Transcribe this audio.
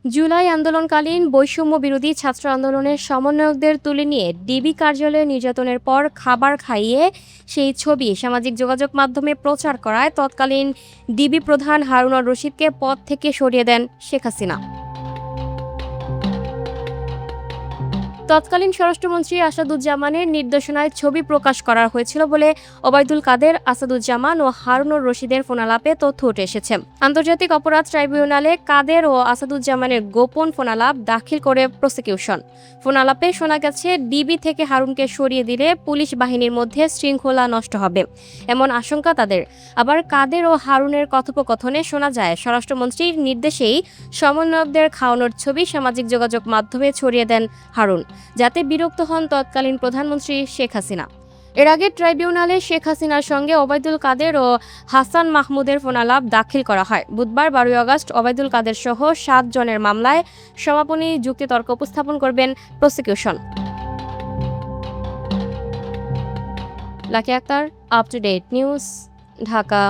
জুলাই আন্দোলনকালীন বৈষম্য বিরোধী ছাত্র আন্দোলনের সমন্বয়কদের তুলে নিয়ে ডিবি কার্যালয়ে নির্যাতনের পর খাবার খাইয়ে সেই ছবি সামাজিক যোগাযোগ মাধ্যমে প্রচার করায় তৎকালীন ডিবি প্রধান হারুনুর রশিদকে পদ থেকে সরিয়ে দেন শেখ হাসিনা। তৎকালীন স্বরাষ্ট্রমন্ত্রী আসাদুজ্জামানের নির্দেশনায় ছবি প্রকাশ করা হয়েছিল বলে ওবায়দুল কাদের, আসাদুজ্জামান ও হারুনুর রশিদের ফোনালাপে তথ্য উঠে এসেছে। আন্তর্জাতিক অপরাধ ট্রাইব্যুনালে কাদের ও আসাদুজ্জামানের গোপন ফোনালাপ দাখিল করে প্রসিকিউশন। ফোনালাপে শোনা গেছে, ডিবি থেকে হারুনকে সরিয়ে দিলে পুলিশ বাহিনীর মধ্যে শৃঙ্খলা নষ্ট হবে, এমন আশঙ্কা তাদের। আবার কাদের ও হারুনের কথোপকথনে শোনা যায়, স্বরাষ্ট্রমন্ত্রীর নির্দেশেই সমন্বয়কদের খাওয়ানোর ছবি সামাজিক যোগাযোগ মাধ্যমে ছড়িয়ে দেন হারুন, যাতে বিরক্ত হন তৎকালীন প্রধানমন্ত্রী শেখ হাসিনা। এর আগে ট্রাইব্যুনালে শেখ হাসিনার সঙ্গে ওবায়দুল কাদের ও হাসান মাহমুদের ফোনালাপ দাখিল করা হয়। বুধবার 12 আগস্ট ওবায়দুল কাদের সহ 7 জনের মামলায় সমাপনী যুক্তিতর্ক উপস্থাপন করবেন prosecution. Lucky Akter, up to date news, Dhaka.